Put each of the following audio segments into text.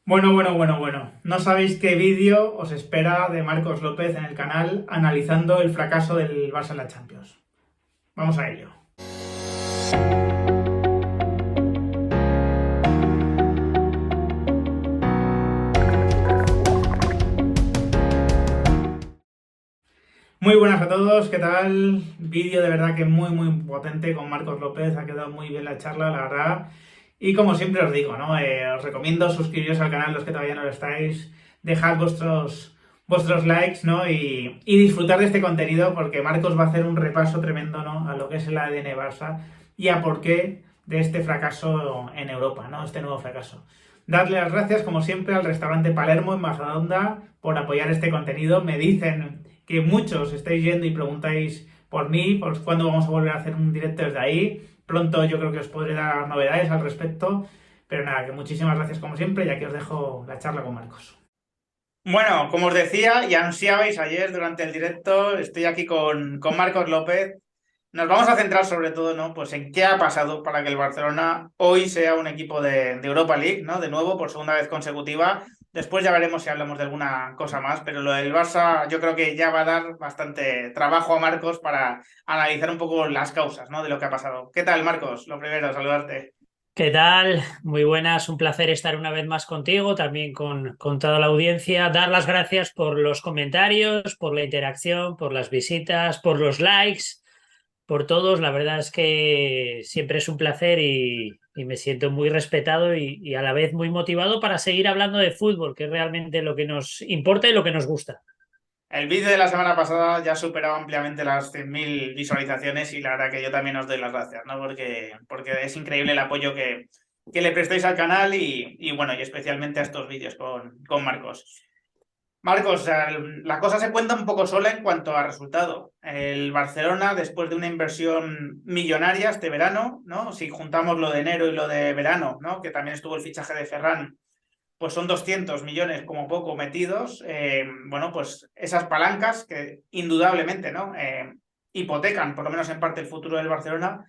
Bueno. No sabéis qué vídeo os espera de Marcos López en el canal analizando el fracaso del Barça en la Champions. Vamos a ello. Muy buenas a todos, ¿qué tal? Vídeo de verdad que muy potente con Marcos López, ha quedado muy bien la charla, la verdad. Y como siempre os digo, ¿no? Os recomiendo suscribiros al canal los que todavía no lo estáis, dejad vuestros likes, ¿no? Y disfrutar de este contenido porque Marcos va a hacer un repaso tremendo, ¿no? A lo que es el ADN Barça y a por qué de este fracaso en Europa, ¿no? Este nuevo fracaso. Darle las gracias, como siempre, al restaurante Palermo en Majadahonda por apoyar este contenido. Me dicen que muchos estáis yendo y preguntáis por mí, por cuándo vamos a volver a hacer un directo desde ahí. Pronto yo creo que os podré dar novedades al respecto. Pero nada, que muchísimas gracias como siempre, ya que os dejo la charla con Marcos. Bueno, como os decía y anunciabais ayer durante el directo, estoy aquí con Marcos López. Nos vamos a centrar sobre todo, ¿no? Pues en qué ha pasado para que el Barcelona hoy sea un equipo de Europa League, ¿no? De nuevo, por segunda vez consecutiva. Después ya veremos si hablamos de alguna cosa más, pero lo del Barça yo creo que ya va a dar bastante trabajo a Marcos para analizar un poco las causas, ¿no? De lo que ha pasado. ¿Qué tal, Marcos? Lo primero, saludarte. ¿Qué tal? Muy buenas, un placer estar una vez más contigo, también con toda la audiencia. Dar las gracias por los comentarios, por la interacción, por las visitas, por los likes, por todos. La verdad es que siempre es un placer y me siento muy respetado y a la vez muy motivado para seguir hablando de fútbol, que es realmente lo que nos importa y lo que nos gusta. El vídeo de la semana pasada ya superaba ampliamente las 100.000 visualizaciones y la verdad que yo también os doy las gracias, ¿no? Porque es increíble el apoyo que le prestáis al canal y bueno, y especialmente a estos vídeos con Marcos. Marcos, la cosa se cuenta un poco sola en cuanto a resultado. El Barcelona, después de una inversión millonaria este verano, ¿no? Si juntamos lo de enero y lo de verano, ¿no? Que también estuvo el fichaje de Ferran, pues son 200 millones como poco metidos. Bueno, pues esas palancas que indudablemente, ¿no? Hipotecan, por lo menos en parte, el futuro del Barcelona.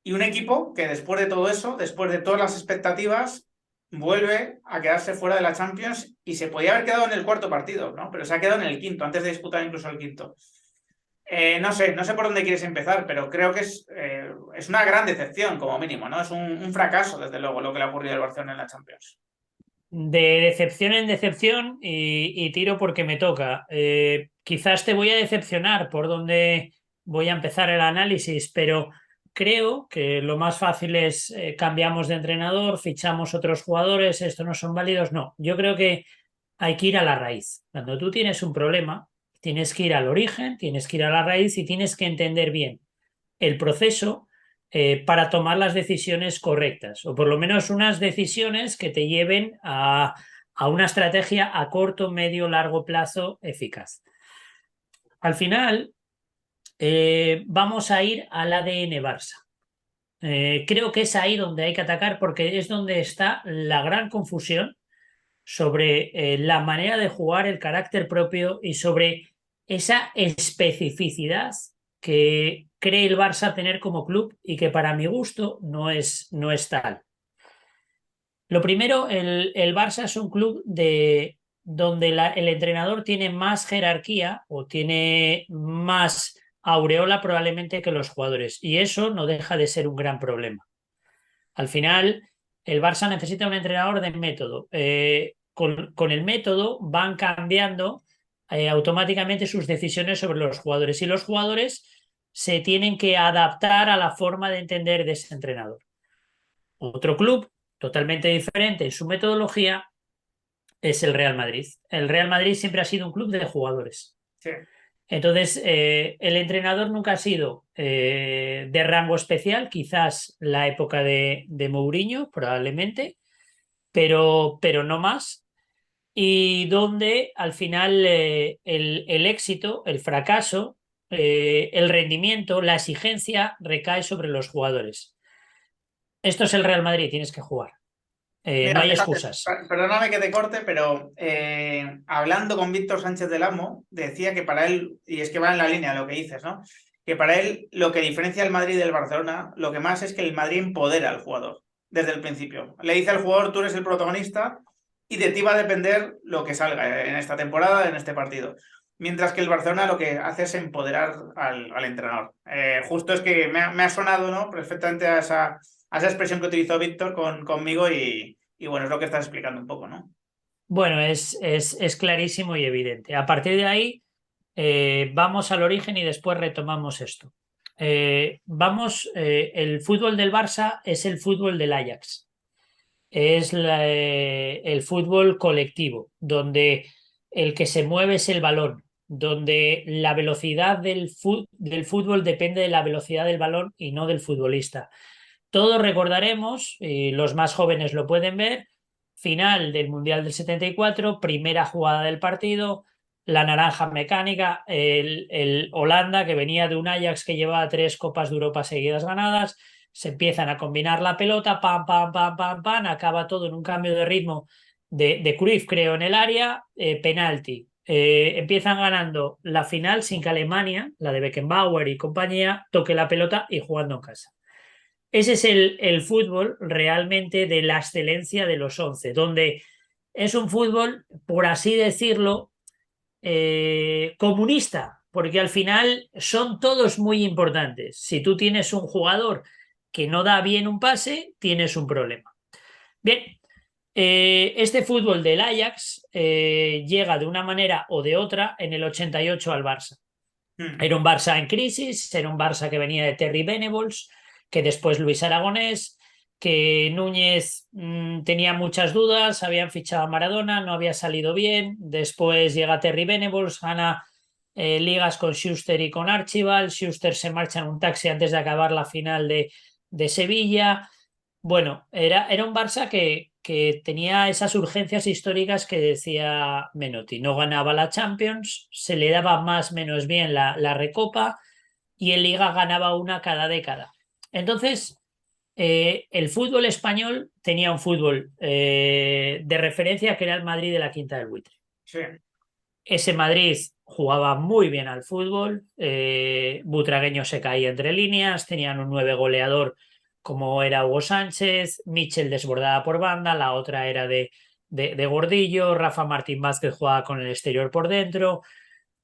Y un equipo que después de todo eso, después de todas las expectativas, vuelve a quedarse fuera de la Champions y se podía haber quedado en el cuarto partido, ¿no? Pero se ha quedado en el quinto, antes de disputar incluso el quinto. No sé por dónde quieres empezar, pero creo que es una gran decepción, como mínimo, ¿no? Es un fracaso, desde luego, lo que le ha ocurrido al Barcelona en la Champions. De decepción en decepción y tiro porque me toca. Quizás te voy a decepcionar por donde voy a empezar el análisis, pero creo que lo más fácil es cambiamos de entrenador, fichamos otros jugadores, estos no son válidos. No, yo creo que hay que ir a la raíz. Cuando tú tienes un problema, tienes que ir al origen, tienes que ir a la raíz y tienes que entender bien el proceso para tomar las decisiones correctas, o por lo menos unas decisiones que te lleven a una estrategia a corto, medio, largo plazo eficaz. Al final, vamos a ir al ADN Barça. Creo que es ahí donde hay que atacar porque es donde está la gran confusión sobre la manera de jugar, el carácter propio y sobre esa especificidad que cree el Barça tener como club y que para mi gusto no es tal. Lo primero, el Barça es un club donde el entrenador tiene más jerarquía o tiene más aureola probablemente que los jugadores y eso no deja de ser un gran problema. Al final, el Barça necesita un entrenador de método. Con el método van cambiando automáticamente sus decisiones sobre los jugadores y los jugadores se tienen que adaptar a la forma de entender de ese entrenador. Otro club totalmente diferente en su metodología es el Real Madrid. El Real Madrid siempre ha sido un club de jugadores. Sí. Entonces, el entrenador nunca ha sido de rango especial, quizás la época de Mourinho, probablemente, pero no más. Y donde al final el éxito, el fracaso, el rendimiento, la exigencia recae sobre los jugadores. Esto es el Real Madrid, tienes que jugar. No Mira, hay fíjate, excusas. perdóname que te corte, pero hablando con Víctor Sánchez del Amo, decía que para él, y es que va en la línea de lo que dices, ¿no? Que para él lo que diferencia al Madrid del Barcelona, lo que más es que el Madrid empodera al jugador desde el principio. Le dice al jugador, tú eres el protagonista y de ti va a depender lo que salga en esta temporada, en este partido. Mientras que el Barcelona lo que hace es empoderar al entrenador. Justo es que me ha sonado, ¿no?, perfectamente a esa expresión que utilizó Víctor conmigo y bueno, es lo que estás explicando un poco, ¿no? Bueno, es clarísimo y evidente. A partir de ahí, vamos al origen y después retomamos esto. El fútbol del Barça es el fútbol del Ajax. Es el fútbol colectivo, donde el que se mueve es el balón, donde la velocidad del fútbol depende de la velocidad del balón y no del futbolista. Todos recordaremos, y los más jóvenes lo pueden ver, final del Mundial del 74, primera jugada del partido, la naranja mecánica, el Holanda, que venía de un Ajax que llevaba 3 Copas de Europa seguidas ganadas, se empiezan a combinar la pelota, pam, pam, pam, pam, pam, acaba todo en un cambio de ritmo de Cruyff, creo, en el área, penalti. Empiezan ganando la final sin que Alemania, la de Beckenbauer y compañía, toque la pelota y jugando en casa. Ese es el fútbol realmente de la excelencia de los 11, donde es un fútbol, por así decirlo, comunista, porque al final son todos muy importantes. Si tú tienes un jugador que no da bien un pase, tienes un problema. Bien, este fútbol del Ajax llega de una manera o de otra en el 88 al Barça. Era un Barça en crisis, era un Barça que venía de Terry Venables, que después Luis Aragonés, que Núñez tenía muchas dudas, habían fichado a Maradona, no había salido bien, después llega Terry Venables, gana ligas con Schuster y con Archibald, Schuster se marcha en un taxi antes de acabar la final de Sevilla. Bueno, era un Barça que tenía esas urgencias históricas que decía Menotti. No ganaba la Champions, se le daba más o menos bien la Recopa y en Liga ganaba una cada década. Entonces, el fútbol español tenía un fútbol de referencia que era el Madrid de la Quinta del Buitre. Sí. Ese Madrid jugaba muy bien al fútbol, Butragueño se caía entre líneas, tenían un 9 goleador como era Hugo Sánchez, Michel desbordada por banda, la otra era de Gordillo, Rafa Martín Vázquez jugaba con el exterior por dentro.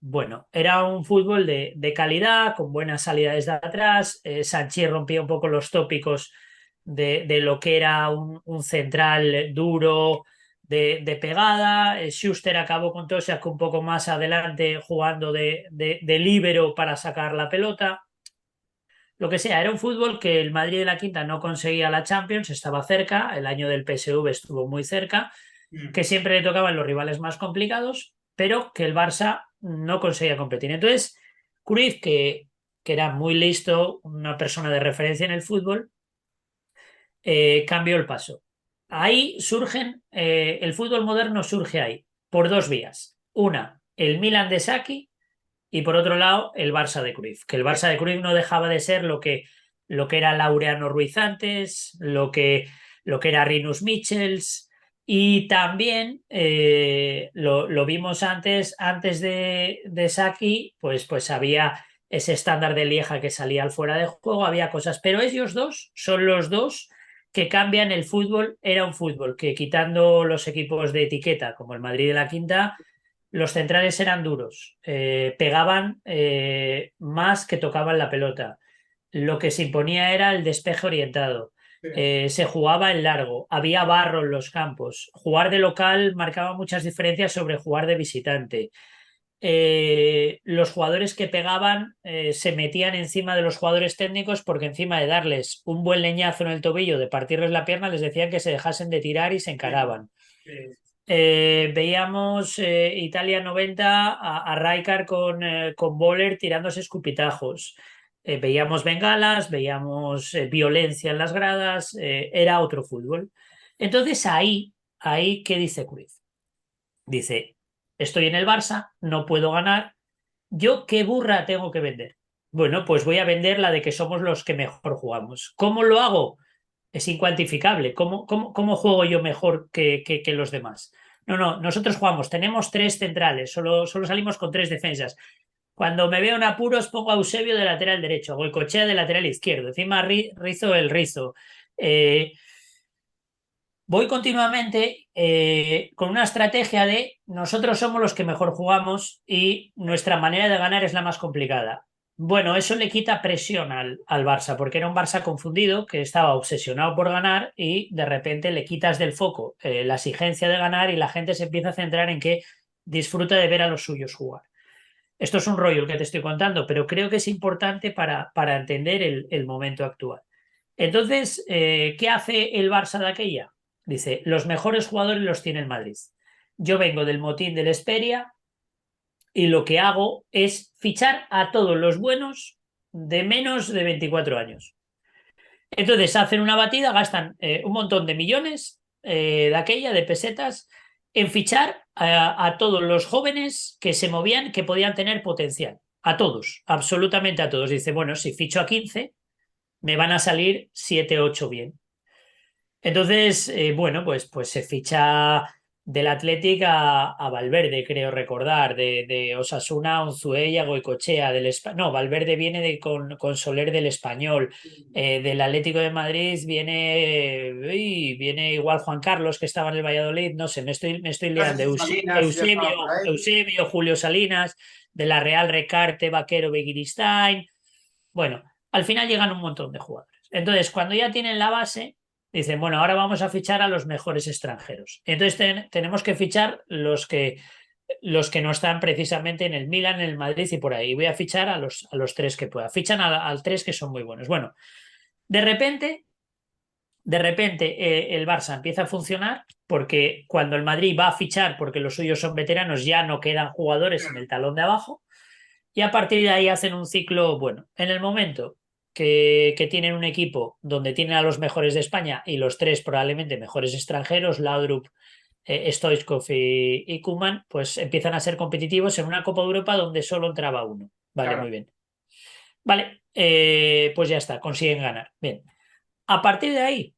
Bueno, era un fútbol de calidad, con buenas salidas desde atrás. Sanchís rompía un poco los tópicos de lo que era un central duro de pegada. Schuster acabó con Tosak un poco más adelante jugando de líbero para sacar la pelota. Lo que sea, era un fútbol que el Madrid de la Quinta no conseguía la Champions, estaba cerca, el año del PSV estuvo muy cerca, que siempre le tocaban los rivales más complicados, pero que el Barça no conseguía competir. Entonces, Cruyff, que era muy listo, una persona de referencia en el fútbol, cambió el paso. Ahí el fútbol moderno surge ahí, por dos vías. Una, el Milan de Sacchi y por otro lado, el Barça de Cruyff. Que el Barça de Cruyff no dejaba de ser lo que era Laureano Ruiz antes, lo que era Rinus Michels. Y también lo vimos antes de Sacchi, pues había ese estándar de Lieja que salía al fuera de juego, había cosas, pero ellos dos son los dos que cambian el fútbol. Era un fútbol que, quitando los equipos de etiqueta como el Madrid de la Quinta, los centrales eran duros, pegaban más que tocaban la pelota. Lo que se imponía era el despeje orientado. Sí. Se jugaba en largo, había barro en los campos. Jugar de local marcaba muchas diferencias sobre jugar de visitante. Los jugadores que pegaban se metían encima de los jugadores técnicos porque encima de darles un buen leñazo en el tobillo, de partirles la pierna, les decían que se dejasen de tirar y se encaraban. Sí. Veíamos Italia 90 a Rijkaard con Boller tirándose escupitajos. Veíamos bengalas, veíamos violencia en las gradas, era otro fútbol. Entonces ahí, ¿qué dice Cruyff? Dice, estoy en el Barça, no puedo ganar, ¿yo qué burra tengo que vender? Bueno, pues voy a vender la de que somos los que mejor jugamos. ¿Cómo lo hago? Es incuantificable. ¿Cómo juego yo mejor que los demás? No, nosotros jugamos, tenemos 3 centrales, solo salimos con 3 defensas. Cuando me veo en apuros pongo a Eusebio de lateral derecho, Goicoechea de lateral izquierdo, encima Rizo el Rizo. voy continuamente con una estrategia de nosotros somos los que mejor jugamos y nuestra manera de ganar es la más complicada. Bueno, eso le quita presión al Barça, porque era un Barça confundido que estaba obsesionado por ganar y de repente le quitas del foco la exigencia de ganar y la gente se empieza a centrar en que disfruta de ver a los suyos jugar. Esto es un rollo el que te estoy contando, pero creo que es importante para entender el momento actual. Entonces, ¿qué hace el Barça de aquella? Dice, los mejores jugadores los tiene el Madrid. Yo vengo del motín del Esperia y lo que hago es fichar a todos los buenos de menos de 24 años. Entonces hacen una batida, gastan un montón de millones de aquella, de pesetas, en fichar a todos los jóvenes que se movían, que podían tener potencial. A todos, absolutamente a todos. Dice, bueno, si ficho a 15 me van a salir 7 8 bien. Entonces, bueno, pues se ficha del Athletic a Valverde, creo recordar, de Osasuna a Unzué y a Goicoechea, no, Valverde viene con Soler del Español, del Atlético de Madrid viene igual Juan Carlos que estaba en el Valladolid, no sé, me estoy No sé liando, si Salinas ya estaba por ahí. Eusebio, Julio Salinas, de la Real Recarte, Vaquero, Begiristain, bueno, al final llegan un montón de jugadores. Entonces, cuando ya tienen la base, dicen, bueno, ahora vamos a fichar a los mejores extranjeros. Entonces tenemos que fichar los que no están precisamente en el Milan, en el Madrid y por ahí. Voy a fichar a los tres que pueda. Fichan al tres que son muy buenos. Bueno, de repente, el Barça empieza a funcionar porque cuando el Madrid va a fichar porque los suyos son veteranos, ya no quedan jugadores en el talón de abajo. Y a partir de ahí hacen un ciclo bueno. En el momento que tienen un equipo donde tienen a los mejores de España y los tres probablemente mejores extranjeros, Laudrup, Stoichkov y Koeman, pues empiezan a ser competitivos en una Copa de Europa donde solo entraba uno. Vale, muy Claro. bien. Vale, pues ya está, consiguen ganar. Bien. A partir de ahí,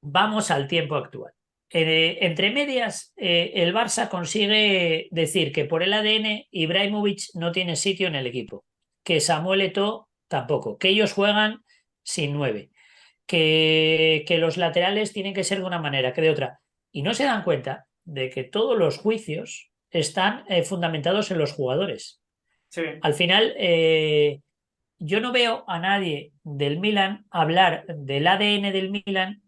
vamos al tiempo actual. Entre medias, el Barça consigue decir que por el ADN Ibrahimovic no tiene sitio en el equipo, que Samuel Eto'o tampoco, que ellos juegan sin nueve, que los laterales tienen que ser de una manera que de otra. Y no se dan cuenta de que todos los juicios están fundamentados en los jugadores. Sí, Al final, yo no veo a nadie del Milan hablar del ADN del Milan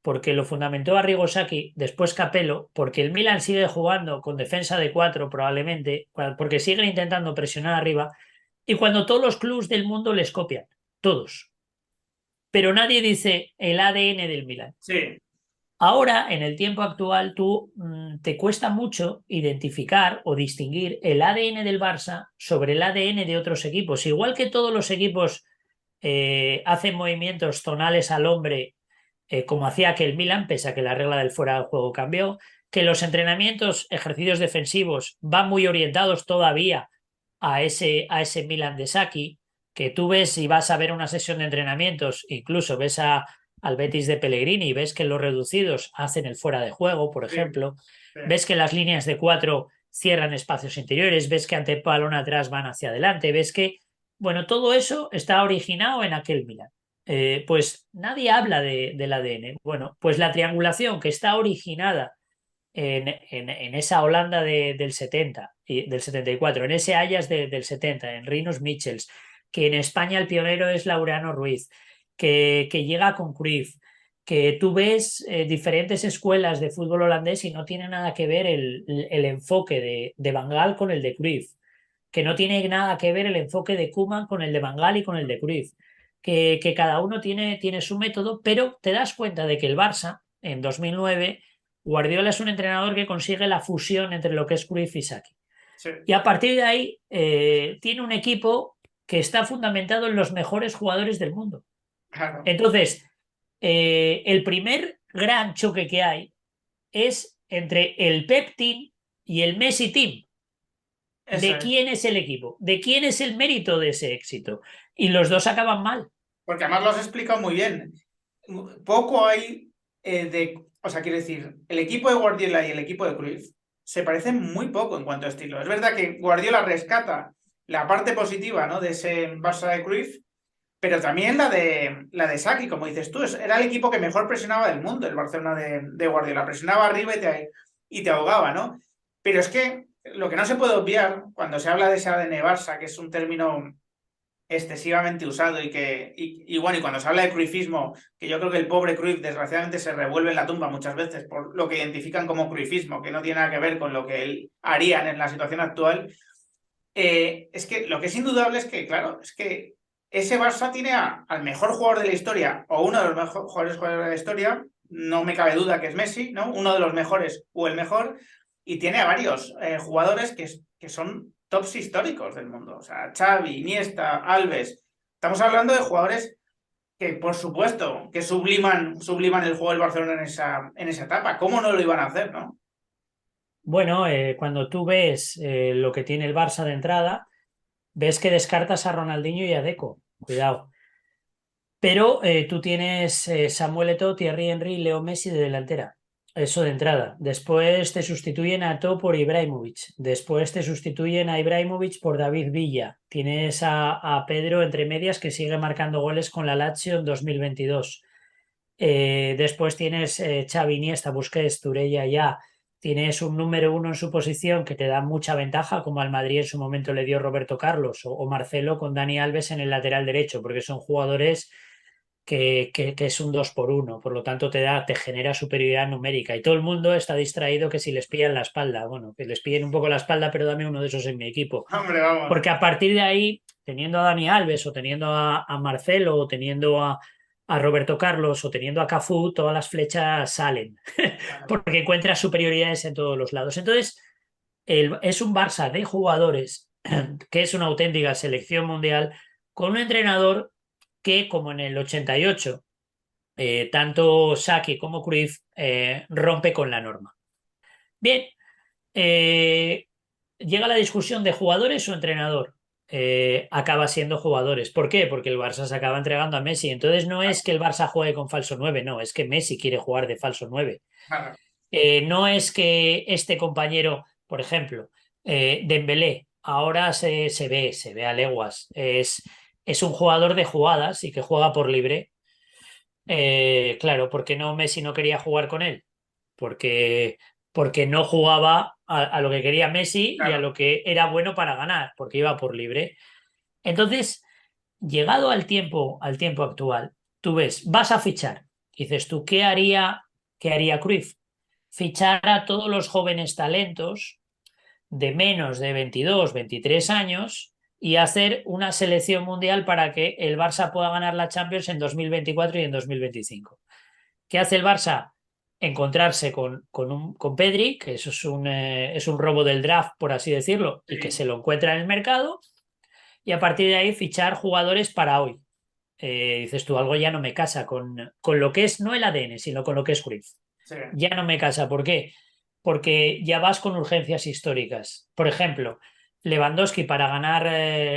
porque lo fundamentó Arrigo Sacchi, después Capello, porque el Milan sigue jugando con defensa de cuatro probablemente, porque siguen intentando presionar arriba, y cuando todos los clubes del mundo les copian, todos. Pero nadie dice el ADN del Milan. sí, Ahora, en el tiempo actual, te cuesta mucho identificar o distinguir el ADN del Barça sobre el ADN de otros equipos. Igual que todos los equipos hacen movimientos zonales al hombre como hacía aquel Milan, pese a que la regla del fuera de juego cambió, que los entrenamientos, ejercicios defensivos van muy orientados todavía a ese Milan de Saki, que tú ves y vas a ver una sesión de entrenamientos, incluso ves al Betis de Pellegrini y ves que los reducidos hacen el fuera de juego, por sí, ejemplo, sí. ves que las líneas de cuatro cierran espacios interiores, ves que ante balón atrás van hacia adelante, ves que, bueno, todo eso está originado en aquel Milan. Pues nadie habla del ADN. Bueno, pues la triangulación que está originada en esa Holanda del 70 y del 74, en ese Ajax del 70, en Rinus Michels, que en España el pionero es Laureano Ruiz, que llega con Cruyff, que tú ves diferentes escuelas de fútbol holandés y no tiene nada que ver el enfoque de Van Gaal con el de Cruyff, que no tiene nada que ver el enfoque de Koeman con el de Van Gaal y con el de Cruyff, que cada uno tiene su método, pero te das cuenta de que el Barça, en 2009, Guardiola es un entrenador que consigue la fusión entre lo que es Cruyff y Saki. Sí, Y a partir de ahí tiene un equipo que está fundamentado en los mejores jugadores del mundo. claro. Entonces, el primer gran choque que hay es entre el Pep Team y el Messi Team. Eso ¿De es. quién es el equipo? ¿De quién es el mérito de ese éxito? Y los dos acaban mal. Porque además lo has explicado muy bien. Poco hay o sea, quiero decir, el equipo de Guardiola y el equipo de Cruyff se parecen muy poco en cuanto a estilo. Es verdad que Guardiola rescata la parte positiva, ¿no?, de ese Barça de Cruyff, pero también la de Saki, como dices tú, era el equipo que mejor presionaba del mundo, el Barcelona de Guardiola. Presionaba arriba y te ahogaba, ¿no? Pero es que lo que no se puede obviar cuando se habla de ese ADN Barça, que es un término excesivamente usado y bueno, y cuando se habla de cruifismo, que yo creo que el pobre Cruyff desgraciadamente se revuelve en la tumba muchas veces por lo que identifican como cruifismo, que no tiene nada que ver con lo que él haría en la situación actual, es que lo que es indudable es que, claro, es que ese Barça tiene al mejor jugador de la historia, o uno de los mejores jugadores de la historia, no me cabe duda que es Messi, ¿no? Uno de los mejores o el mejor, y tiene a varios jugadores que son tops históricos del mundo. O sea, Xavi, Iniesta, Alves. Estamos hablando de jugadores que, por supuesto, que subliman el juego del Barcelona en esa etapa. ¿Cómo no lo iban a hacer, no? Bueno, cuando tú ves lo que tiene el Barça de entrada, ves que descartas a Ronaldinho y a Deco. Cuidado. Pero tú tienes Samuel Eto'o, Thierry Henry y Leo Messi de delantera. Eso de entrada. Después te sustituyen a Eto'o por Ibrahimovic. Después te sustituyen a Ibrahimovic por David Villa. Tienes a Pedro entre medias que sigue marcando goles con la Lazio en 2022. Después tienes Xavi, Iniesta, Busquets, Turella ya. Tienes un número uno en su posición que te da mucha ventaja, como al Madrid en su momento le dio Roberto Carlos o Marcelo con Dani Alves en el lateral derecho, porque son jugadores que es un 2 por uno, por lo tanto te genera superioridad numérica y todo el mundo está distraído que si les pillan la espalda, bueno, que les pillen un poco la espalda, pero dame uno de esos en mi equipo, Hombre, vamos. porque a partir de ahí, teniendo a Dani Alves o teniendo a Marcelo o teniendo a Roberto Carlos o teniendo a Cafú, todas las flechas salen, porque encuentras superioridades en todos los lados. Entonces, es un Barça de jugadores que es una auténtica selección mundial con un entrenador que, como en el 88, tanto Saki como Cruyff rompe con la norma. Bien, eh, llega la discusión de jugadores o entrenador. Acaba siendo jugadores. ¿Por qué? Porque el Barça se acaba entregando a Messi. Entonces no es que el Barça juegue con falso 9, no, es que Messi quiere jugar de falso 9. Claro, No es que este compañero, por ejemplo, Dembélé, ahora se ve a leguas, es un jugador de jugadas y que juega por libre. Claro, porque no Messi no quería jugar con él, porque, porque no jugaba a lo que quería Messi y a claro. lo que era bueno para ganar, porque iba por libre. Entonces, llegado al tiempo actual, tú ves, vas a fichar. Dices tú, ¿qué haría Cruyff? Fichar a todos los jóvenes talentos de menos de 22, 23 años y hacer una selección mundial para que el Barça pueda ganar la Champions en 2024 y en 2025. ¿Qué hace el Barça? Encontrarse con Pedri, que eso es un robo del draft, por así decirlo, y que Sí, se lo encuentra en el mercado, y a partir de ahí fichar jugadores para hoy. Dices tú, algo ya no me casa con lo que es, no el ADN, sino con lo que es Cruyff. sí. Ya no me casa. ¿Por qué? Porque ya vas con urgencias históricas. Por ejemplo, Lewandowski para ganar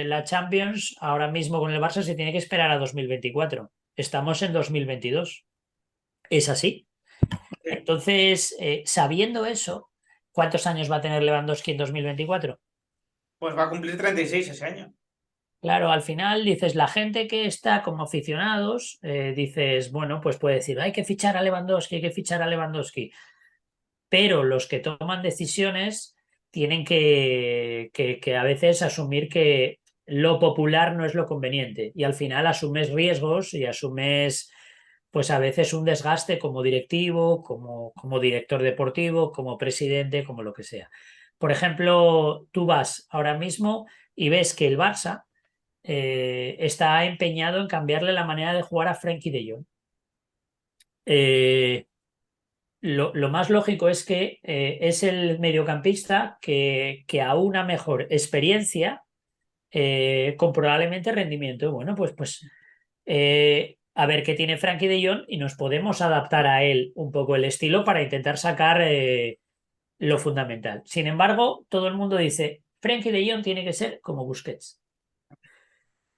la Champions, ahora mismo con el Barça se tiene que esperar a 2024. Estamos en 2022. Es así. Sí. Entonces, sabiendo eso, ¿cuántos años va a tener Lewandowski en 2024? Pues va a cumplir 36 ese año. Claro, al final dices, la gente que está como aficionados, dices, bueno, pues puede decir, hay que fichar a Lewandowski, hay que fichar a Lewandowski. Pero los que toman decisiones tienen que a veces asumir que lo popular no es lo conveniente y al final asumes riesgos y asumes pues a veces un desgaste como directivo, como director deportivo, como presidente, como lo que sea. Por ejemplo, tú vas ahora mismo y ves que el Barça está empeñado en cambiarle la manera de jugar a Frenkie de Jong. Eh, lo más lógico es que es el mediocampista que a una mejor experiencia, con probablemente rendimiento. Bueno, pues a ver qué tiene Frankie de Jong y nos podemos adaptar a él un poco el estilo para intentar sacar lo fundamental. Sin embargo, todo el mundo dice, Frankie de Jong tiene que ser como Busquets.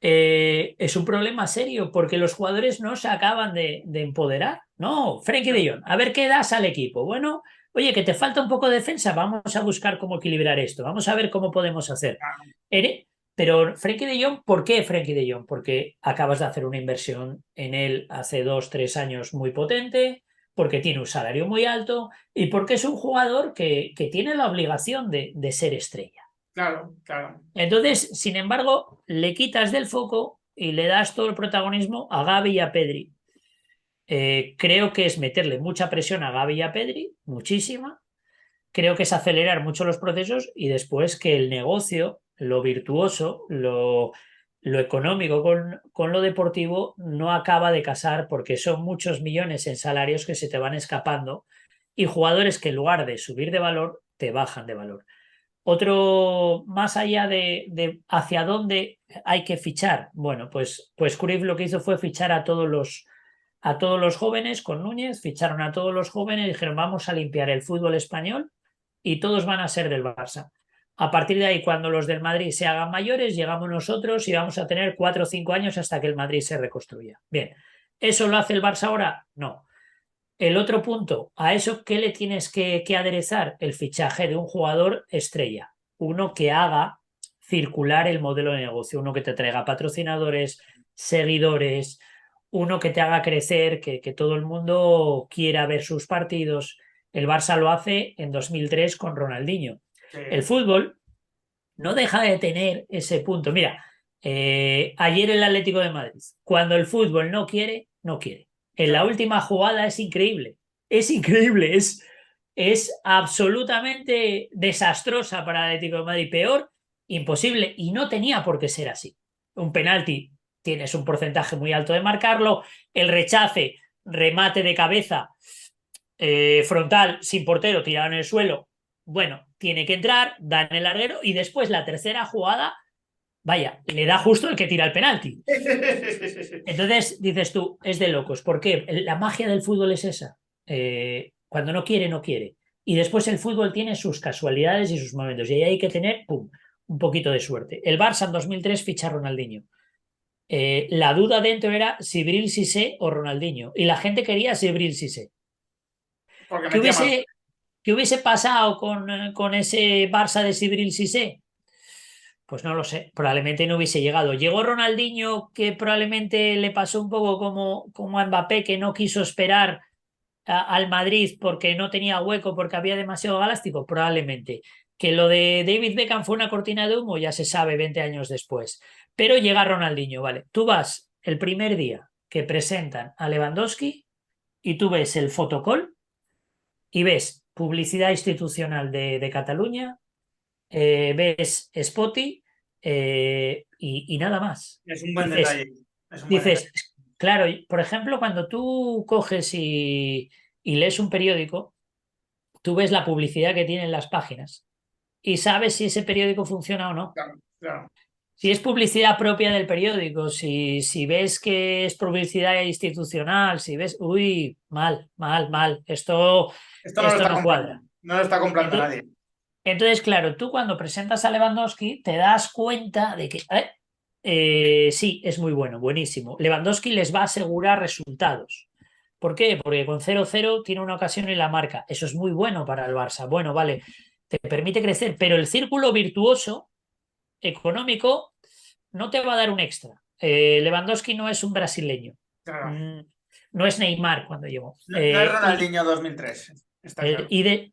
Es un problema serio porque los jugadores no se acaban de empoderar. No, Frenkie de Jong, a ver qué das al equipo. Bueno, oye, que te falta un poco de defensa, vamos a buscar cómo equilibrar esto, vamos a ver cómo podemos hacer. Pero Frenkie de Jong, ¿por qué Frenkie de Jong? Porque acabas de hacer una inversión en él hace 2, 3 años muy potente, porque tiene un salario muy alto y porque es un jugador que tiene la obligación de ser estrella. Claro, claro. Entonces, sin embargo, le quitas del foco y le das todo el protagonismo a Gavi y a Pedri. Creo que es meterle mucha presión a Gavi y a Pedri, muchísima. Creo que es acelerar mucho los procesos y después que el negocio, lo virtuoso, lo económico con lo deportivo no acaba de casar porque son muchos millones en salarios que se te van escapando y jugadores que en lugar de subir de valor, te bajan de valor. Otro, más allá de hacia dónde hay que fichar, bueno, pues Cruyff lo que hizo fue fichar a todos los jóvenes con Núñez, ficharon a todos los jóvenes y dijeron vamos a limpiar el fútbol español y todos van a ser del Barça. A partir de ahí, cuando los del Madrid se hagan mayores, llegamos nosotros y vamos a tener 4 o 5 años hasta que el Madrid se reconstruya. Bien, ¿eso lo hace el Barça ahora? No. El otro punto, a eso, ¿qué le tienes que aderezar? El fichaje de un jugador estrella, uno que haga circular el modelo de negocio, uno que te traiga patrocinadores, seguidores, uno que te haga crecer, que todo el mundo quiera ver sus partidos. El Barça lo hace en 2003 con Ronaldinho. Sí. El fútbol no deja de tener ese punto. Mira, ayer el Atlético de Madrid, cuando el fútbol no quiere, no quiere. En la Claro. última jugada es increíble, es absolutamente desastrosa para el Atlético de Madrid, peor, imposible, y no tenía por qué ser así. Un penalti, tienes un porcentaje muy alto de marcarlo, el rechace, remate de cabeza, frontal, sin portero, tirado en el suelo, bueno, tiene que entrar, da en el larguero y después la tercera jugada, vaya, le da justo el que tira el penalti. Entonces dices tú, es de locos. ¿Por qué? La magia del fútbol es esa. Cuando no quiere, no quiere. Y después el fútbol tiene sus casualidades y sus momentos. Y ahí hay que tener, pum, un poquito de suerte. El Barça en 2003 ficha a Ronaldinho. La duda dentro era si Bril Cissé o Ronaldinho. Y la gente quería si Bril Cissé. Porque ¿Qué metía más. hubiese, qué hubiese pasado con ese Barça de Sibril Cissé? Pues no lo sé, probablemente no hubiese llegado. Llegó Ronaldinho, que probablemente le pasó un poco como a Mbappé, que no quiso esperar al Madrid porque no tenía hueco, porque había demasiado galáctico, probablemente. Que lo de David Beckham fue una cortina de humo, ya se sabe 20 años después. Pero llega Ronaldinho, ¿vale? Tú vas el primer día que presentan a Lewandowski y tú ves el fotocall y ves publicidad institucional de Cataluña, ves Spotify y nada más. Es un buen Dices, detalle. Es un buen detalle. dices, claro, por ejemplo, cuando tú coges y lees un periódico, tú ves la publicidad que tienen las páginas y sabes si ese periódico funciona o no. Claro, claro. Si es publicidad propia del periódico, si ves que es publicidad institucional, si ves, uy, mal, mal, mal, esto, Esto no lo esto está no comprando. cuadra. No lo está comprando Entonces, nadie. entonces, claro, tú cuando presentas a Lewandowski te das cuenta de que sí, es muy bueno, buenísimo. Lewandowski les va a asegurar resultados. ¿Por qué? Porque con 0-0 tiene una ocasión en la marca. Eso es muy bueno para el Barça. Bueno, vale, te permite crecer, pero el círculo virtuoso económico no te va a dar un extra. Lewandowski no es un brasileño. Claro. Mm, No es Neymar cuando llegó. No, no es Ronaldinho 2003. Está claro.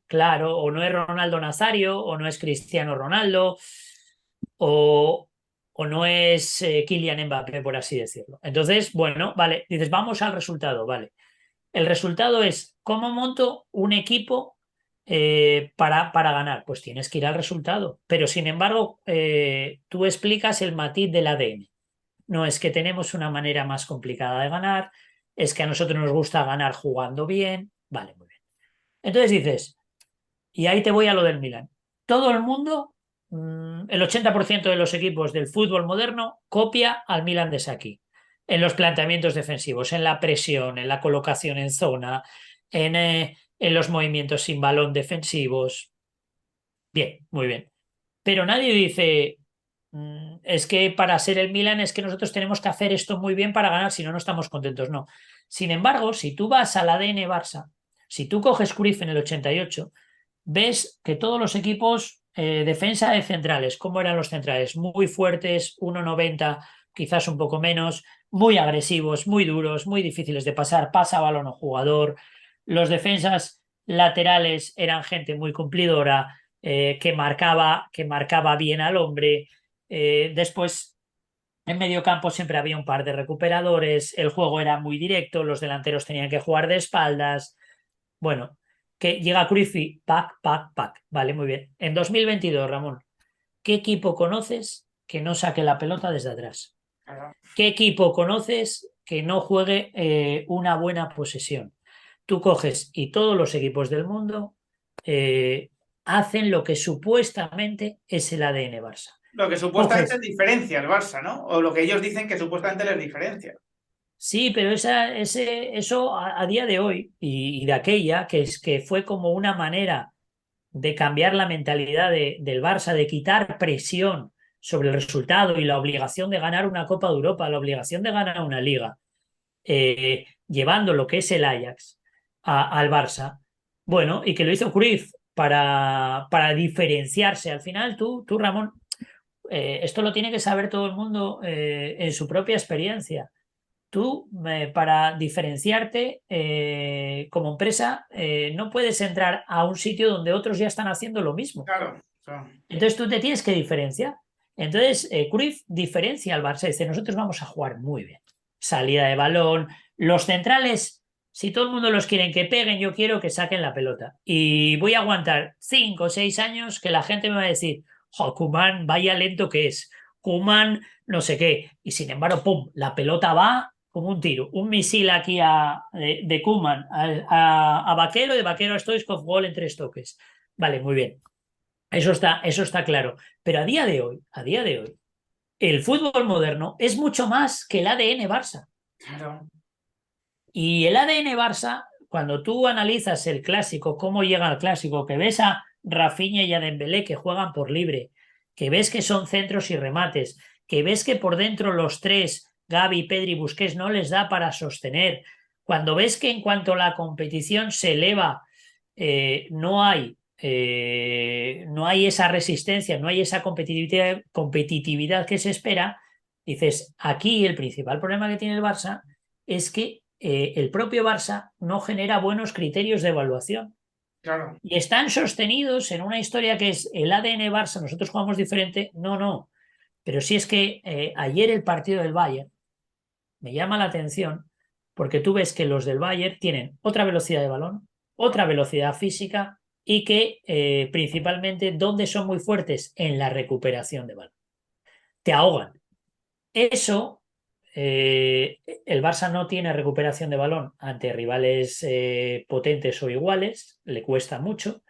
Claro, o no es Ronaldo Nazario, o no es Cristiano Ronaldo, o, o no es Kylian Mbappé, por así decirlo. Entonces, bueno, vale, dices, vamos al resultado, vale. El resultado es, ¿cómo monto un equipo para ganar? Pues tienes que ir al resultado. Pero, sin embargo, tú explicas el matiz del ADN. No es que tenemos una manera más complicada de ganar, es que a nosotros nos gusta ganar jugando bien. Vale, muy bien. Entonces dices, y ahí te voy a lo del Milan. Todo el mundo, el 80% de los equipos del fútbol moderno copia al Milan de Sacchi en los planteamientos defensivos, en la presión, en la colocación en zona, en los movimientos sin balón defensivos. Bien, muy bien. Pero nadie dice, es que para ser el Milan es que nosotros tenemos que hacer esto muy bien para ganar, si no, no estamos contentos. No. Sin embargo, si tú vas al ADN Barça, si tú coges Cruyff en el 88, ves que todos los equipos defensa de centrales. ¿Cómo eran los centrales? Muy fuertes, 1,90, quizás un poco menos, muy agresivos, muy duros, muy difíciles de pasar, pasa balón o jugador. Los defensas laterales eran gente muy cumplidora, que marcaba bien al hombre. Después, en medio campo siempre había un par de recuperadores, el juego era muy directo, los delanteros tenían que jugar de espaldas. Bueno, que llega Cruyff y pack, pack, pack. Vale, muy bien. En 2022, Ramón, ¿qué equipo conoces que no saque la pelota desde atrás? Claro. ¿Qué equipo conoces que no juegue una buena posesión? Tú coges y todos los equipos del mundo eh, hacen lo que supuestamente es el ADN Barça. Lo que supuestamente Coges, diferencia el Barça, ¿no? O lo que ellos dicen que supuestamente les diferencia. sí, pero eso a día de hoy y de aquella, que fue como una manera de cambiar la mentalidad del Barça, de quitar presión sobre el resultado y la obligación de ganar una Copa de Europa, la obligación de ganar una liga, llevando lo que es el Ajax al Barça. Bueno, y que lo hizo Cruyff para diferenciarse. Al final, tú Ramón, esto lo tiene que saber todo el mundo en su propia experiencia. Tú, para diferenciarte como empresa, no puedes entrar a un sitio donde otros ya están haciendo lo mismo. Claro. O sea, Entonces tú te tienes que diferenciar. Entonces, Cruyff diferencia al Barça. Dice, nosotros vamos a jugar muy bien. Salida de balón. Los centrales, si todo el mundo los quieren que peguen, yo quiero que saquen la pelota. Y voy a aguantar 5 o 6 años que la gente me va a decir, jo, Koeman, vaya lento que es. Koeman, no sé qué. Y sin embargo, pum, la pelota va como un tiro. Un misil aquí de Koeman a Vaquero, de Vaquero a Stoichkov, gol en 3 toques. Vale, muy bien. Eso está claro. Pero a día de hoy, el fútbol moderno es mucho más que el ADN Barça. claro. Y el ADN Barça, cuando tú analizas el clásico, cómo llega al clásico, que ves a Rafinha y a Dembélé que juegan por libre, que ves que son centros y remates, que ves que por dentro los tres, Gavi, Pedri y Busquets, no les da para sostener, cuando ves que en cuanto la competición se eleva, no hay esa resistencia, no hay esa competitividad que se espera, dices, aquí el principal problema que tiene el Barça es que el propio Barça no genera buenos criterios de evaluación. Claro. Y están sostenidos en una historia que es el ADN Barça, nosotros jugamos diferente. No, no. Pero sí es que ayer el partido del Bayern me llama la atención porque tú ves que los del Bayern tienen otra velocidad de balón, otra velocidad física y que principalmente donde son muy fuertes en la recuperación de balón. Te ahogan. Eso, el Barça no tiene recuperación de balón ante rivales potentes o iguales, le cuesta mucho.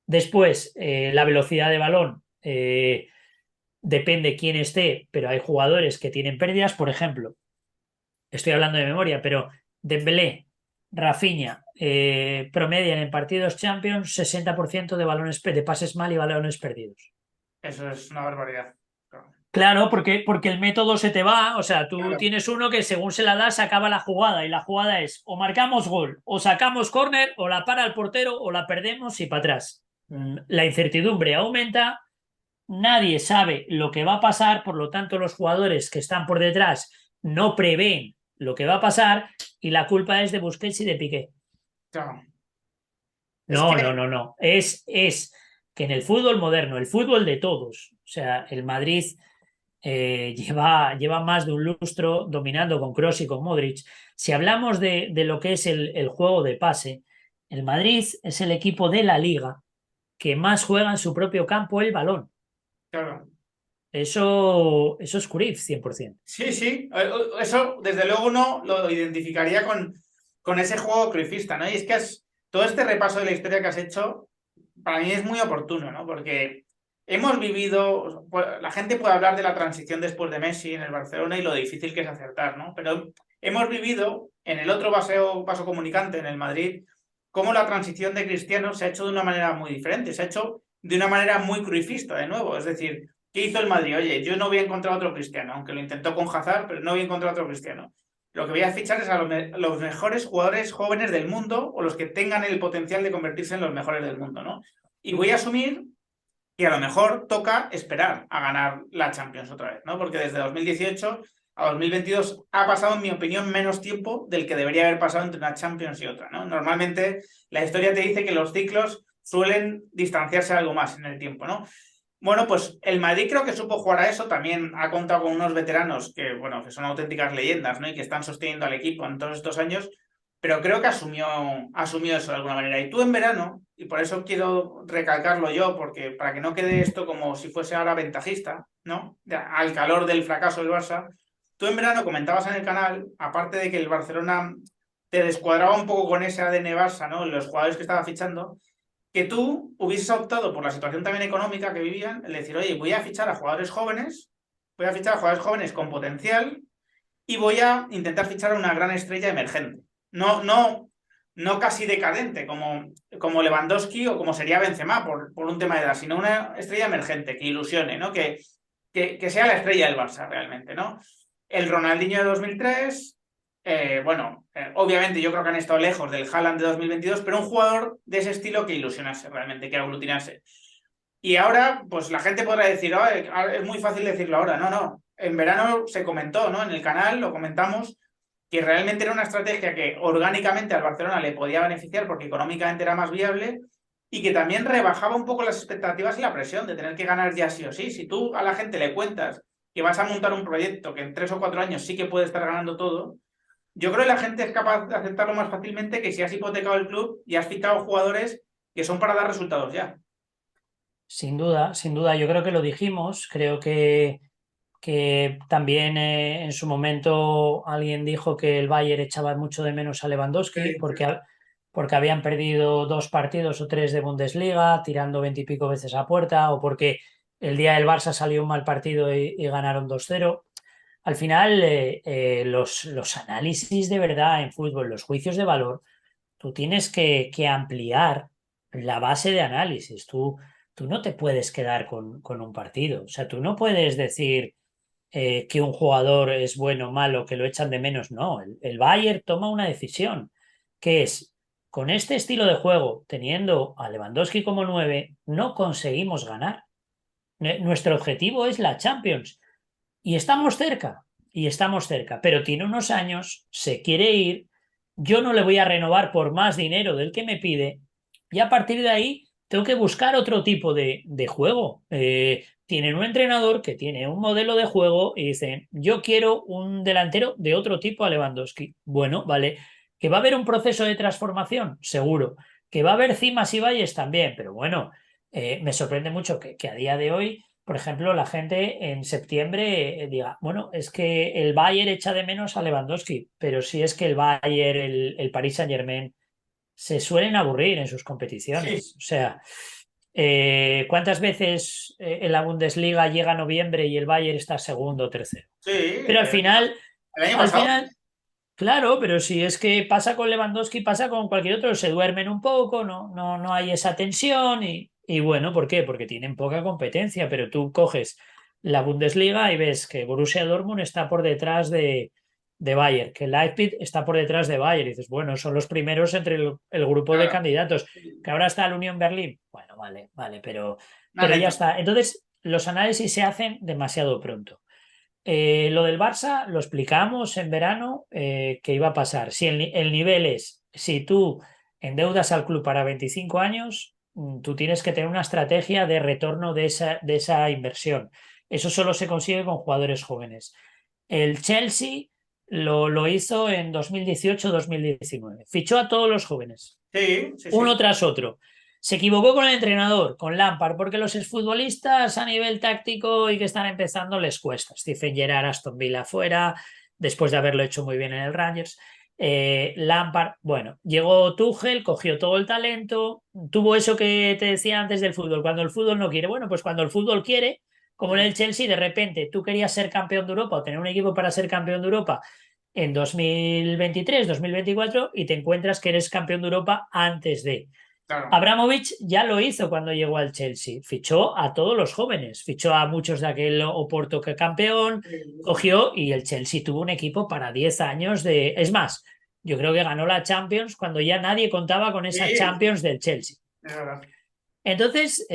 Después, la velocidad de balón depende quién esté, pero hay jugadores que tienen pérdidas. Por ejemplo, estoy hablando de memoria, pero Dembélé, Rafinha, promedian en partidos Champions 60% de balones de pases mal y balones perdidos. Eso es una barbaridad. Claro. Claro, porque el método se te va, o sea, tú Claro. tienes uno que según se la das acaba la jugada y la jugada es o marcamos gol, o sacamos córner, o la para el portero, o la perdemos y para atrás. La incertidumbre aumenta, nadie sabe lo que va a pasar, por lo tanto los jugadores que están por detrás no prevén lo que va a pasar y la culpa es de Busquets y de Piqué. Claro. Es No, no, que, no, no. Es que en el fútbol moderno, el fútbol de todos, o sea, el Madrid lleva más de un lustro dominando con Kroos y con Modric. Si hablamos de lo que es el juego de pase, el Madrid es el equipo de la liga que más juega en su propio campo el balón. claro. Eso es Cruyff, 100%. Sí, sí. Eso, desde luego, uno lo identificaría con ese juego cruifista, ¿no? Y es que todo este repaso de la historia que has hecho, para mí es muy oportuno, ¿no? Porque hemos vivido, pues, la gente puede hablar de la transición después de Messi en el Barcelona y lo difícil que es acertar, ¿no? Pero hemos vivido en el otro vaso comunicante, en el Madrid, cómo la transición de Cristiano se ha hecho de una manera muy diferente, se ha hecho de una manera muy cruifista, de nuevo. Es decir, ¿qué hizo el Madrid? Oye, yo no voy a encontrar otro Cristiano, aunque lo intentó con Hazard, pero no voy a encontrar otro Cristiano. Lo que voy a fichar es a los mejores jugadores jóvenes del mundo o los que tengan el potencial de convertirse en los mejores del mundo, ¿no? Y voy a asumir Y a lo mejor toca esperar a ganar la Champions otra vez, ¿no? Porque desde 2018 a 2022 ha pasado, en mi opinión, menos tiempo del que debería haber pasado entre una Champions y otra, ¿no? Normalmente la historia te dice que los ciclos suelen distanciarse algo más en el tiempo, ¿no? Bueno, pues el Madrid creo que supo jugar a eso, también ha contado con unos veteranos que, bueno, que son auténticas leyendas, ¿no? Y que están sosteniendo al equipo en todos estos años, pero creo que asumió eso de alguna manera. Y tú en verano, y por eso quiero recalcarlo yo, porque para que no quede esto como si fuese ahora ventajista, ¿no? Al calor del fracaso del Barça, tú en verano comentabas en el canal, aparte de que el Barcelona te descuadraba un poco con ese ADN Barça, ¿no? Los jugadores que estaba fichando, que tú hubieses optado por la situación también económica que vivían, el decir, oye, voy a fichar a jugadores jóvenes, voy a fichar a jugadores jóvenes con potencial y voy a intentar fichar a una gran estrella emergente. No casi decadente como Lewandowski o como sería Benzema por un tema de edad, sino una estrella emergente que ilusione, ¿no? Que sea la estrella del Barça realmente, ¿no? El Ronaldinho de 2003, obviamente yo creo que han estado lejos del Haaland de 2022, pero un jugador de ese estilo que ilusionase realmente, que aglutinase. Y ahora, pues la gente podrá decir, oh, es muy fácil decirlo ahora. No, no. En verano se comentó, ¿no? En el canal lo comentamos, que realmente era una estrategia que orgánicamente al Barcelona le podía beneficiar porque económicamente era más viable y que también rebajaba un poco las expectativas y la presión de tener que ganar ya sí o sí. Si tú a la gente le cuentas que vas a montar un proyecto que en 3 o 4 años sí que puede estar ganando todo, yo creo que la gente es capaz de aceptarlo más fácilmente que si has hipotecado el club y has fichado jugadores que son para dar resultados ya. Sin duda, yo creo que lo dijimos, creo que también en su momento alguien dijo que el Bayern echaba mucho de menos a Lewandowski porque habían perdido 2 partidos o 3 de Bundesliga, tirando 20 y pico veces a puerta, o porque el día del Barça salió un mal partido y ganaron 2-0. Al final, los análisis de verdad en fútbol, los juicios de valor, tú tienes que ampliar la base de análisis. Tú no te puedes quedar con un partido. O sea, tú no puedes decir que un jugador es bueno o malo, que lo echan de menos. No, el Bayern toma una decisión, que es, con este estilo de juego, teniendo a Lewandowski como 9, no conseguimos ganar. Nuestro objetivo es la Champions. Y estamos cerca, pero tiene unos años, se quiere ir, yo no le voy a renovar por más dinero del que me pide, y a partir de ahí tengo que buscar otro tipo de juego. Tienen un entrenador que tiene un modelo de juego y dicen, yo quiero un delantero de otro tipo a Lewandowski. Bueno, vale, que va a haber un proceso de transformación, seguro, que va a haber cimas y valles también, pero bueno, me sorprende mucho que a día de hoy, por ejemplo, la gente en septiembre diga, bueno, es que el Bayern echa de menos a Lewandowski, pero si es que el Bayern, el Paris Saint-Germain, se suelen aburrir en sus Sí, competiciones. O sea, ¿cuántas veces en la Bundesliga llega noviembre y el Bayern está segundo o tercero? sí, Pero el año al pasado. final, claro, pero si es que pasa con Lewandowski, pasa con cualquier otro, se duermen un poco, no hay esa tensión y bueno, ¿por qué? Porque tienen poca competencia, pero tú coges la Bundesliga y ves que Borussia Dortmund está por detrás de Bayern, que Leipzig está por detrás de Bayern, y dices, bueno, son los primeros entre el grupo de Claro, candidatos, que ahora está el Unión Berlín, bueno, vale, más pero ya lento. está. Entonces, los análisis se hacen demasiado pronto. Lo del Barça lo explicamos en verano que iba a pasar. Si el nivel es, si tú endeudas al club para 25 años, tú tienes que tener una estrategia de retorno de esa inversión. Eso solo se consigue con jugadores jóvenes. El Chelsea lo hizo en 2018-2019. Fichó a todos los jóvenes, Sí, sí, uno sí. tras otro. Se equivocó con el entrenador, con Lampard, porque los exfutbolistas a nivel táctico y que están empezando les cuesta. Stephen Gerrard, Aston Villa fuera, después de haberlo hecho muy bien en el Rangers. Lampard, bueno, llegó Tuchel, cogió todo el talento, tuvo eso que te decía antes del fútbol, cuando el fútbol no quiere. Bueno, pues cuando el fútbol quiere, como en el Chelsea, de repente tú querías ser campeón de Europa o tener un equipo para ser campeón de Europa en 2023, 2024 y te encuentras que eres campeón de Europa antes de. Claro. Abramovich ya lo hizo cuando llegó al Chelsea, fichó a todos los jóvenes, fichó a muchos de aquel Oporto que campeón, cogió y el Chelsea tuvo un equipo para 10 años de... Es más, yo creo que ganó la Champions cuando ya nadie contaba con esa Sí, Champions del Chelsea. es verdad. Entonces,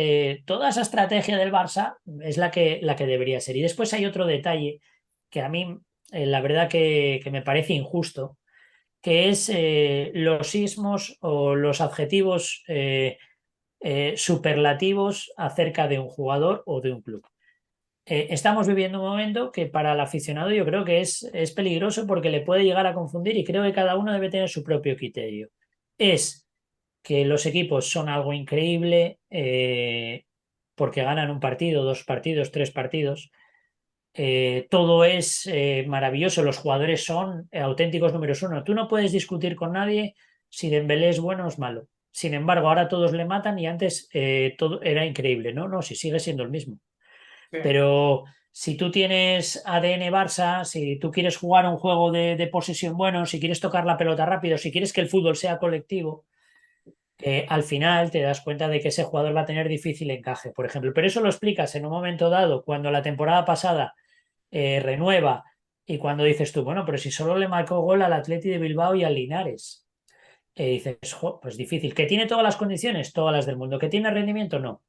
toda esa estrategia del Barça es la que debería ser. Y después hay otro detalle que a mí, la verdad que me parece injusto, que es los sismos o los adjetivos superlativos acerca de un jugador o de un club. Estamos viviendo un momento que para el aficionado yo creo que es peligroso porque le puede llegar a confundir y creo que cada uno debe tener su propio criterio. Es que los equipos son algo increíble porque ganan un partido, dos partidos, tres partidos. Todo es maravilloso, los jugadores son auténticos números uno. Tú no puedes discutir con nadie si Dembélé es bueno o es malo. Sin embargo, ahora todos le matan y antes todo era increíble. No, no, si sigue siendo el mismo. Sí, Pero si tú tienes ADN Barça, si tú quieres jugar un juego de posesión bueno, si quieres tocar la pelota rápido, si quieres que el fútbol sea colectivo, al final te das cuenta de que ese jugador va a tener difícil encaje, por ejemplo. Pero eso lo explicas en un momento dado, cuando la temporada pasada renueva y cuando dices tú, bueno, pero si solo le marcó gol al Atleti de Bilbao y al Linares. Dices, "Jo, pues difícil. ¿Que tiene todas las condiciones? Todas las del mundo. ¿Que tiene rendimiento? No.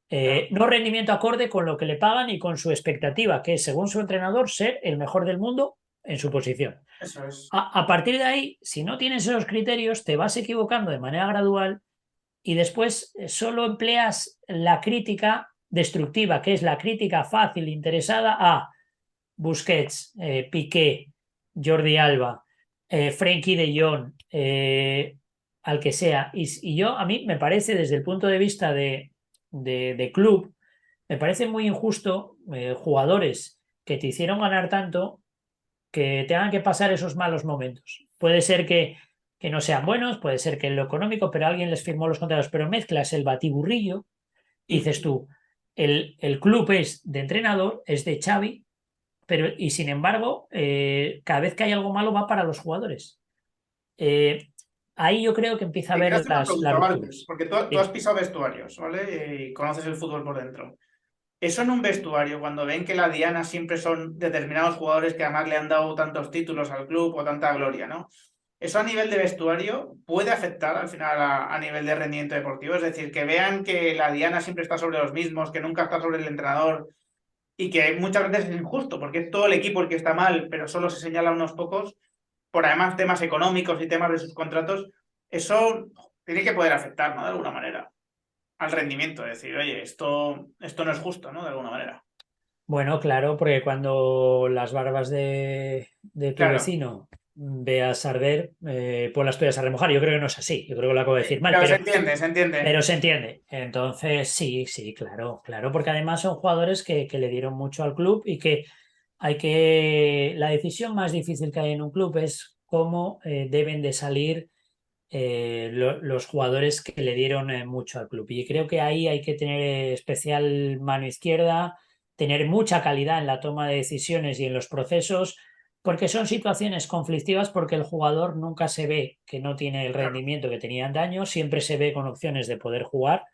claro, No rendimiento acorde con lo que le pagan y con su expectativa, que es, según su entrenador, ser el mejor del mundo en su posición. eso es. A partir de ahí, si no tienes esos criterios, te vas equivocando de manera gradual y después solo empleas la crítica destructiva, que es la crítica fácil, interesada a Busquets, Piqué, Jordi Alba, Frenkie de Jong, al que sea. Y yo, a mí me parece, desde el punto de vista de club, me parece muy injusto jugadores que te hicieron ganar tanto que tengan que pasar esos malos momentos. Puede ser que no sean buenos, puede ser que en lo económico, pero alguien les firmó los contratos, pero mezclas el batiburrillo y Y, dices tú, el club es de entrenador, es de Xavi, pero y sin embargo, cada vez que hay algo malo va para los jugadores. Eh, ahí yo creo que empieza a Te quiero haber hacer una las pregunta, rupturas. Marcos, porque tú has Dime. pisado vestuarios, ¿vale? Y conoces el fútbol por dentro. Eso en un vestuario, cuando ven que la diana siempre son determinados jugadores que además le han dado tantos títulos al club o tanta gloria, ¿no? Eso a nivel de vestuario puede afectar al final a nivel de rendimiento deportivo. Es decir, que vean que la diana siempre está sobre los mismos, que nunca está sobre el entrenador y que muchas veces es injusto porque es todo el equipo el que está mal, pero solo se señala a unos pocos, por además temas económicos y temas de sus contratos. Eso tiene que poder afectar, ¿no? De alguna manera al rendimiento, decir, oye, esto no es justo, ¿no? De alguna manera. Bueno, claro, porque cuando las barbas de tu Claro, vecino veas arder, pues las tuyas a remojar. Yo creo que no es así, yo creo que lo acabo de decir mal, pero se pero entiende, se entiende. Pero se entiende. Entonces, sí, sí, claro, claro, porque además son jugadores que le dieron mucho al club y que hay que. La decisión más difícil que hay en un club es cómo deben de salir los jugadores que le dieron mucho al club. Y creo que ahí hay que tener especial mano izquierda, tener mucha calidad en la toma de decisiones y en los procesos, porque son situaciones conflictivas porque el jugador nunca se ve que no tiene el Claro. rendimiento que tenía antaño, siempre se ve con opciones de poder jugar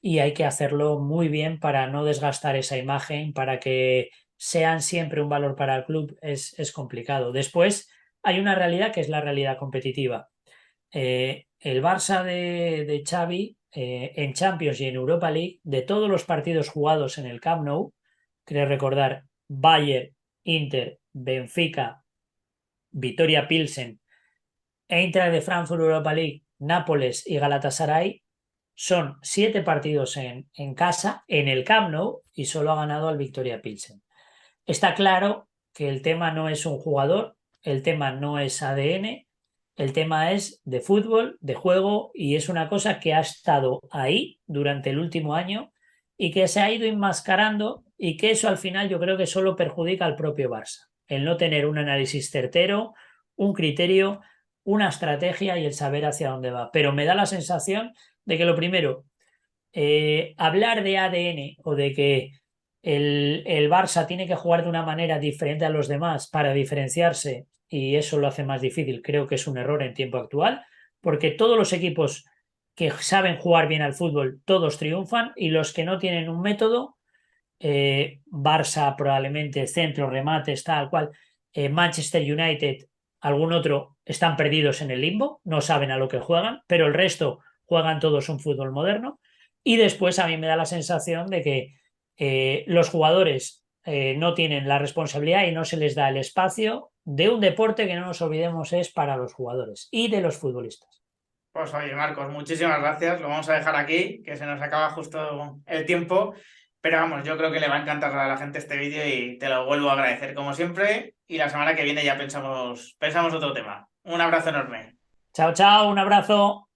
y hay que hacerlo muy bien para no desgastar esa imagen, para que sean siempre un valor para el club, es complicado. Después hay una realidad que es la realidad competitiva. El Barça de Xavi en Champions y en Europa League, de todos los partidos jugados en el Camp Nou, creo recordar Bayern, Inter, Benfica, Vitoria Pilsen, Eintracht de Frankfurt Europa League, Nápoles y Galatasaray, son 7 partidos en casa, en el Camp Nou, y solo ha ganado al Victoria Pilsen. Está claro que el tema no es un jugador, el tema no es ADN, el tema es de fútbol, de juego, y es una cosa que ha estado ahí durante el último año y que se ha ido enmascarando y que eso al final yo creo que solo perjudica al propio Barça. El no tener un análisis certero, un criterio, una estrategia y el saber hacia dónde va. Pero me da la sensación de que lo primero, hablar de ADN o de que el Barça tiene que jugar de una manera diferente a los demás para diferenciarse y eso lo hace más difícil, creo que es un error en tiempo actual, porque todos los equipos que saben jugar bien al fútbol, todos triunfan y los que no tienen un método, Barça probablemente, centro, remates, tal cual, Manchester United, algún otro, están perdidos en el limbo, no saben a lo que juegan, pero el resto juegan todos un fútbol moderno. Y después a mí me da la sensación de que los jugadores no tienen la responsabilidad y no se les da el espacio de un deporte que no nos olvidemos es para los jugadores y de los futbolistas. Pues oye, Marcos, muchísimas gracias. Lo vamos a dejar aquí, que se nos acaba justo el tiempo. Pero vamos, yo creo que le va a encantar a la gente este vídeo y te lo vuelvo a agradecer como siempre. Y la semana que viene ya pensamos otro tema. Un abrazo enorme. Chao, chao, un abrazo.